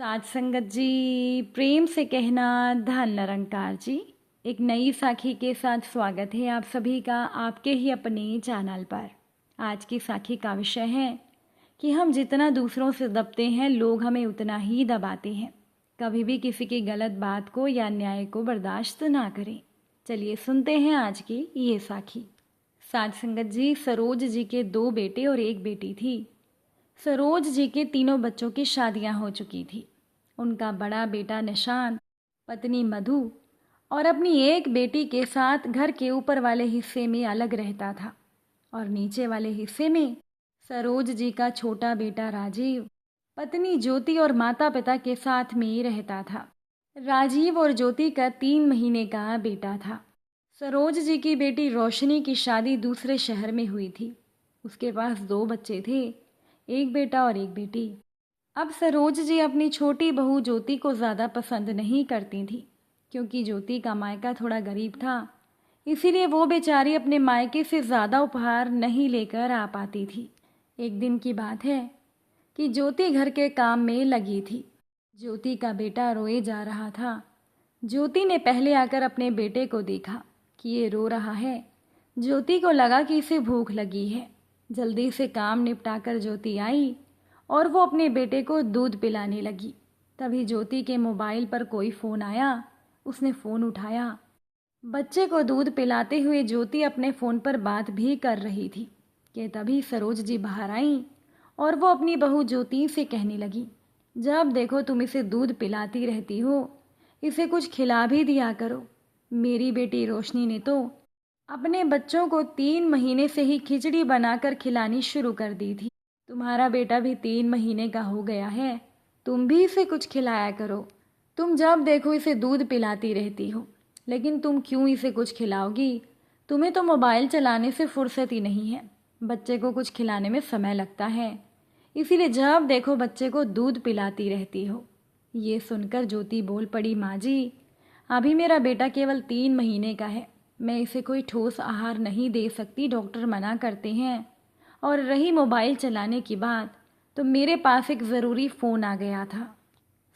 साज संगत जी, प्रेम से कहना धन निरंकार जी। एक नई साखी के साथ स्वागत है आप सभी का आपके ही अपने चैनल पर। आज की साखी का विषय है कि हम जितना दूसरों से दबते हैं लोग हमें उतना ही दबाते हैं। कभी भी किसी की गलत बात को या अन्याय को बर्दाश्त ना करें। चलिए सुनते हैं आज की ये साखी। साज संगत जी, सरोज जी के 2 बेटे और 1 बेटी थी। सरोज जी के तीनों बच्चों की शादियां हो चुकी थी। उनका बड़ा बेटा निशांत, पत्नी मधु और अपनी एक बेटी के साथ घर के ऊपर वाले हिस्से में अलग रहता था और नीचे वाले हिस्से में सरोज जी का छोटा बेटा राजीव, पत्नी ज्योति और माता पिता के साथ में रहता था। राजीव और ज्योति का 3 महीने का बेटा था। सरोज जी की बेटी रोशनी की शादी दूसरे शहर में हुई थी। उसके पास 2 बच्चे थे, एक बेटा और एक बेटी। अब सरोज जी अपनी छोटी बहू ज्योति को ज़्यादा पसंद नहीं करती थी क्योंकि ज्योति का मायका थोड़ा गरीब था। इसीलिए वो बेचारी अपने मायके से ज़्यादा उपहार नहीं लेकर आ पाती थी। एक दिन की बात है कि ज्योति घर के काम में लगी थी। ज्योति का बेटा रोए जा रहा था। ज्योति ने पहले आकर अपने बेटे को देखा कि ये रो रहा है। ज्योति को लगा कि इसे भूख लगी है। जल्दी से काम निपटाकर ज्योति आई और वो अपने बेटे को दूध पिलाने लगी। तभी ज्योति के मोबाइल पर कोई फ़ोन आया। उसने फ़ोन उठाया। बच्चे को दूध पिलाते हुए ज्योति अपने फ़ोन पर बात भी कर रही थी कि तभी सरोज जी बाहर आईं और वो अपनी बहू ज्योति से कहने लगी, जब देखो तुम इसे दूध पिलाती रहती हो, इसे कुछ खिला भी दिया करो। मेरी बेटी रोशनी ने तो अपने बच्चों को 3 महीने से ही खिचड़ी बनाकर खिलानी शुरू कर दी थी। तुम्हारा बेटा भी 3 महीने का हो गया है, तुम भी इसे कुछ खिलाया करो। तुम जब देखो इसे दूध पिलाती रहती हो, लेकिन तुम क्यों इसे कुछ खिलाओगी? तुम्हें तो मोबाइल चलाने से फुर्सत ही नहीं है। बच्चे को कुछ खिलाने में समय लगता है, इसीलिए जब देखो बच्चे को दूध पिलाती रहती हो। ये सुनकर ज्योति बोल पड़ी, माँ जी, अभी मेरा बेटा केवल 3 महीने का है, मैं इसे कोई ठोस आहार नहीं दे सकती, डॉक्टर मना करते हैं। और रही मोबाइल चलाने की बात, तो मेरे पास एक ज़रूरी फ़ोन आ गया था।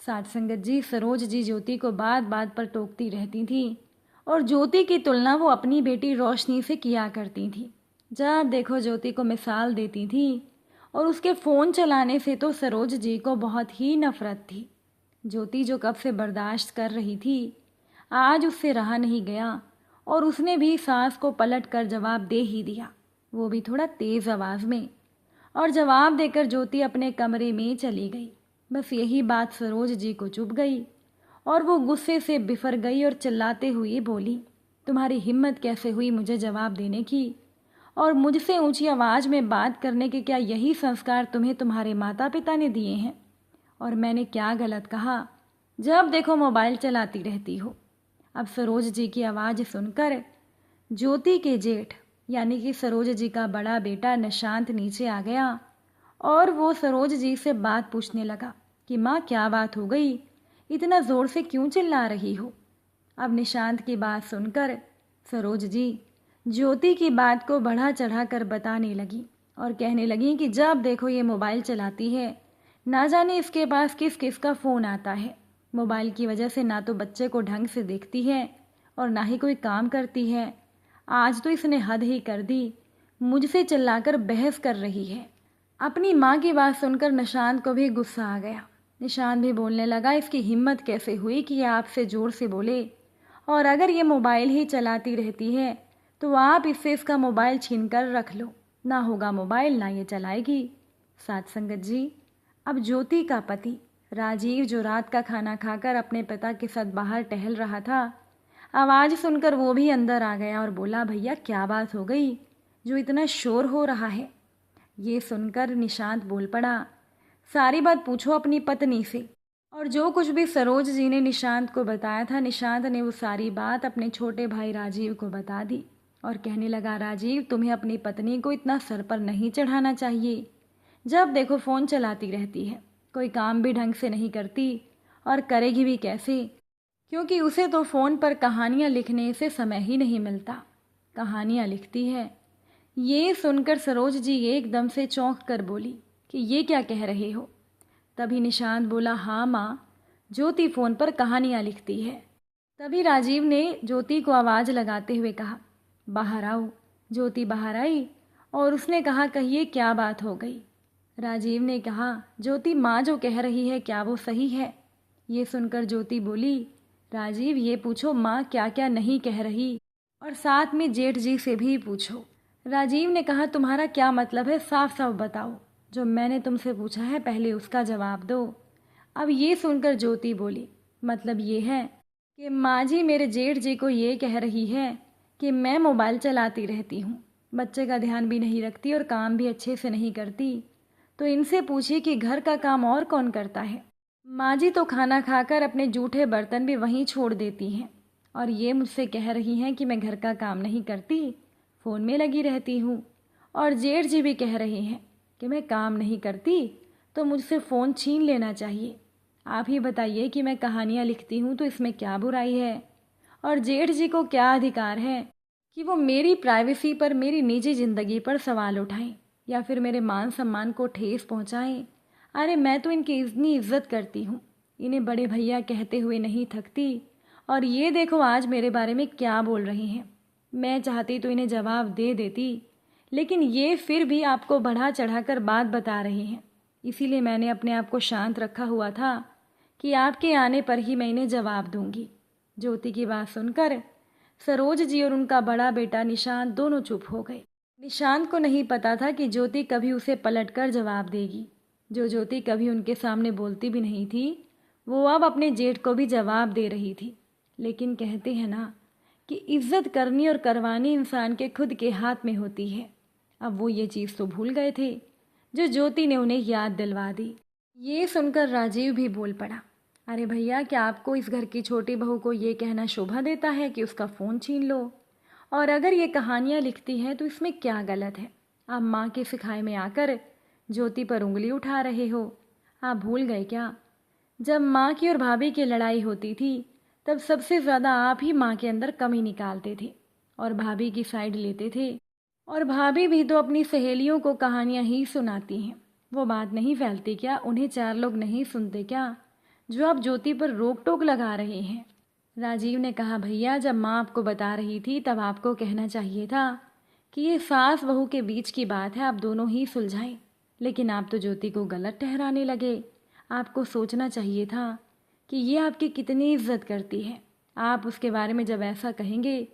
साथ संगत जी, सरोज जी ज्योति को बात बात पर टोकती रहती थी और ज्योति की तुलना वो अपनी बेटी रोशनी से किया करती थी। जब देखो ज्योति को मिसाल देती थी और उसके फ़ोन चलाने से तो सरोज जी को बहुत ही नफ़रत थी। ज्योति जो कब से बर्दाश्त कर रही थी, आज उससे रहा नहीं गया और उसने भी सास को पलट कर जवाब दे ही दिया, वो भी थोड़ा तेज़ आवाज़ में। और जवाब देकर ज्योति अपने कमरे में चली गई। बस यही बात सरोज जी को चुभ गई और वो गुस्से से बिफर गई और चिल्लाते हुए बोली, तुम्हारी हिम्मत कैसे हुई मुझे जवाब देने की? और मुझसे ऊंची आवाज़ में बात करने के क्या यही संस्कार तुम्हें तुम्हारे माता पिता ने दिए हैं? और मैंने क्या गलत कहा? जब देखो मोबाइल चलाती रहती हो। अब सरोज जी की आवाज़ सुनकर ज्योति के जेठ यानी कि सरोज जी का बड़ा बेटा निशांत नीचे आ गया और वो सरोज जी से बात पूछने लगा कि माँ, क्या बात हो गई? इतना ज़ोर से क्यों चिल्ला रही हो? अब निशांत की बात सुनकर सरोज जी ज्योति की बात को बढ़ा चढ़ा कर बताने लगी और कहने लगी कि जब देखो ये मोबाइल चलाती है, ना जाने इसके पास किस किस का फ़ोन आता है। मोबाइल की वजह से ना तो बच्चे को ढंग से देखती है और ना ही कोई काम करती है। आज तो इसने हद ही कर दी, मुझसे चिल्लाकर बहस कर रही है। अपनी माँ की बात सुनकर निशांत को भी गुस्सा आ गया। निशांत भी बोलने लगा, इसकी हिम्मत कैसे हुई कि ये आपसे ज़ोर से बोले? और अगर ये मोबाइल ही चलाती रहती है तो आप इससे इसका मोबाइल छीन कर रख लो, ना होगा मोबाइल ना ये चलाएगी। साथ संगत जी, अब ज्योति का पति राजीव जो रात का खाना खाकर अपने पिता के साथ बाहर टहल रहा था, आवाज़ सुनकर वो भी अंदर आ गया और बोला, भैया क्या बात हो गई जो इतना शोर हो रहा है? ये सुनकर निशांत बोल पड़ा, सारी बात पूछो अपनी पत्नी से। और जो कुछ भी सरोज जी ने निशांत को बताया था, निशांत ने वो सारी बात अपने छोटे भाई राजीव को बता दी और कहने लगा, राजीव, तुम्हें अपनी पत्नी को इतना सर पर नहीं चढ़ाना चाहिए। जब देखो फ़ोन चलाती रहती है, कोई काम भी ढंग से नहीं करती और करेगी भी कैसे, क्योंकि उसे तो फ़ोन पर कहानियाँ लिखने से समय ही नहीं मिलता। कहानियाँ लिखती है। ये सुनकर सरोज जी एकदम से चौंक कर बोली कि ये क्या कह रहे हो? तभी निशांत बोला, हाँ माँ, ज्योति फ़ोन पर कहानियाँ लिखती है। तभी राजीव ने ज्योति को आवाज़ लगाते हुए कहा, बाहर आओ। ज्योति बाहर आई और उसने कहा, कहिए क्या बात हो गई। राजीव ने कहा, ज्योति माँ जो कह रही है क्या वो सही है? ये सुनकर ज्योति बोली, राजीव ये पूछो माँ क्या क्या नहीं कह रही, और साथ में जेठ जी से भी पूछो। राजीव ने कहा, तुम्हारा क्या मतलब है, साफ साफ बताओ। जो मैंने तुमसे पूछा है पहले उसका जवाब दो। अब ये सुनकर ज्योति बोली, मतलब ये है कि माँ जी मेरे जेठ जी को ये कह रही है कि मैं मोबाइल चलाती रहती हूँ, बच्चे का ध्यान भी नहीं रखती और काम भी अच्छे से नहीं करती, तो इनसे पूछिए कि घर का काम और कौन करता है। माँ जी तो खाना खाकर अपने जूठे बर्तन भी वहीं छोड़ देती हैं, और ये मुझसे कह रही हैं कि मैं घर का काम नहीं करती, फ़ोन में लगी रहती हूँ। और जेठ जी भी कह रहे हैं कि मैं काम नहीं करती तो मुझसे फ़ोन छीन लेना चाहिए। आप ही बताइए कि मैं कहानियाँ लिखती हूँ तो इसमें क्या बुराई है, और जेठ जी को क्या अधिकार है कि वो मेरी प्राइवेसी पर, मेरी निजी ज़िंदगी पर सवाल उठाएं या फिर मेरे मान सम्मान को ठेस पहुँचाएं। अरे मैं तो इनकी इतनी इज्जत करती हूँ, इन्हें बड़े भैया कहते हुए नहीं थकती, और ये देखो आज मेरे बारे में क्या बोल रही हैं। मैं चाहती तो इन्हें जवाब दे देती, लेकिन ये फिर भी आपको बढ़ा चढ़ाकर बात बता रही हैं। इसीलिए मैंने अपने आप को शांत रखा हुआ था कि आपके आने पर ही मैं इन्हें जवाब दूंगी। ज्योति की बात सुनकर सरोज जी और उनका बड़ा बेटा निशांत दोनों चुप हो गए। निशांत को नहीं पता था कि ज्योति कभी उसे पलटकर जवाब देगी। जो ज्योति कभी उनके सामने बोलती भी नहीं थी, वो अब अपने जेठ को भी जवाब दे रही थी। लेकिन कहते हैं ना कि इज्जत करनी और करवानी इंसान के खुद के हाथ में होती है। अब वो ये चीज़ तो भूल गए थे जो ज्योति ने उन्हें याद दिलवा दी। ये सुनकर राजीव भी बोल पड़ा, अरे भैया क्या आपको इस घर की छोटी बहू को ये कहना शोभा देता है कि उसका फ़ोन छीन लो? और अगर ये कहानियाँ लिखती है तो इसमें क्या गलत है? आप माँ के सिखाए में आकर ज्योति पर उंगली उठा रहे हो। आप भूल गए क्या, जब माँ की और भाभी की लड़ाई होती थी तब सबसे ज़्यादा आप ही माँ के अंदर कमी निकालते थे और भाभी की साइड लेते थे। और भाभी भी तो अपनी सहेलियों को कहानियाँ ही सुनाती हैं। वो बात नहीं फैलती क्या? उन्हें चार लोग नहीं सुनते क्या जो आप ज्योति पर रोक टोक लगा रहे हैं? राजीव ने कहा, भैया जब माँ आपको बता रही थी तब आपको कहना चाहिए था कि ये सास बहू के बीच की बात है, आप दोनों ही सुलझाएं। लेकिन आप तो ज्योति को गलत ठहराने लगे। आपको सोचना चाहिए था कि ये आपकी कितनी इज्जत करती है। आप उसके बारे में जब ऐसा कहेंगे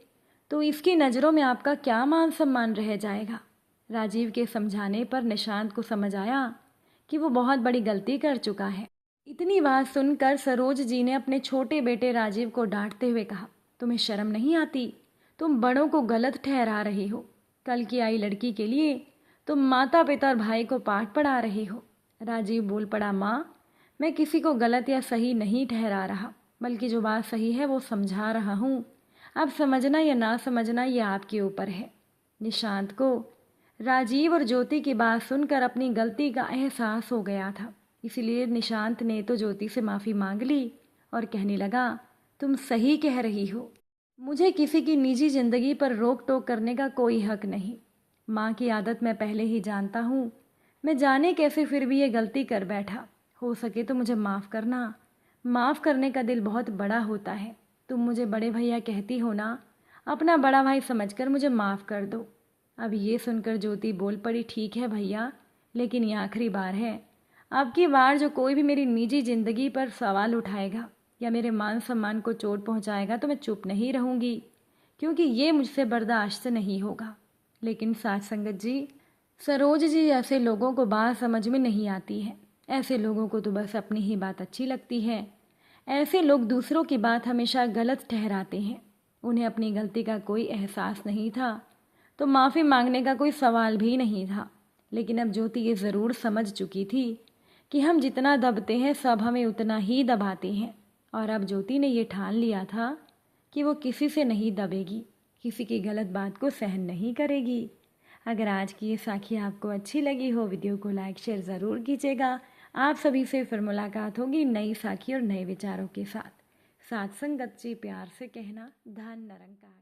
तो इसकी नज़रों में आपका क्या मान सम्मान रह जाएगा। राजीव के समझाने पर निशांत को समझ आया कि वो बहुत बड़ी गलती कर चुका है। इतनी बात सुनकर सरोज जी ने अपने छोटे बेटे राजीव को डांटते हुए कहा, तुम्हें शर्म नहीं आती? तुम बड़ों को गलत ठहरा रहे हो। कल की आई लड़की के लिए तुम माता पिता और भाई को पाठ पढ़ा रहे हो। राजीव बोल पड़ा, माँ मैं किसी को गलत या सही नहीं ठहरा रहा, बल्कि जो बात सही है वो समझा रहा हूँ। अब समझना या ना समझना ये आपके ऊपर है। निशांत को राजीव और ज्योति की बात सुनकर अपनी गलती का एहसास हो गया था। इसलिए निशांत ने तो ज्योति से माफ़ी मांग ली और कहने लगा, तुम सही कह रही हो, मुझे किसी की निजी ज़िंदगी पर रोक टोक करने का कोई हक नहीं। माँ की आदत मैं पहले ही जानता हूँ, मैं जाने कैसे फिर भी ये गलती कर बैठा। हो सके तो मुझे माफ़ करना। माफ़ करने का दिल बहुत बड़ा होता है। तुम मुझे बड़े भैया कहती हो ना, अपना बड़ा भाई समझकर मुझे माफ़ कर दो। अब ये सुनकर ज्योति बोल पड़ी, ठीक है भैया, लेकिन ये आखिरी बार है। अब की बार जो कोई भी मेरी निजी ज़िंदगी पर सवाल उठाएगा या मेरे मान सम्मान को चोट पहुंचाएगा तो मैं चुप नहीं रहूँगी, क्योंकि ये मुझसे बर्दाश्त नहीं होगा। लेकिन साथ संगत जी, सरोज जी ऐसे लोगों को बात समझ में नहीं आती है। ऐसे लोगों को तो बस अपनी ही बात अच्छी लगती है। ऐसे लोग दूसरों की बात हमेशा गलत ठहराते हैं। उन्हें अपनी गलती का कोई एहसास नहीं था तो माफ़ी मांगने का कोई सवाल भी नहीं था। लेकिन अब ज्योति ये ज़रूर समझ चुकी थी कि हम जितना दबते हैं सब हमें उतना ही दबाते हैं। और अब ज्योति ने ये ठान लिया था कि वो किसी से नहीं दबेगी, किसी की गलत बात को सहन नहीं करेगी। अगर आज की ये साखी आपको अच्छी लगी हो, वीडियो को लाइक शेयर ज़रूर कीजिएगा। आप सभी से फिर मुलाकात होगी नई साखी और नए विचारों के साथ। साथ संगत जी प्यार से कहना, धन निरंकार।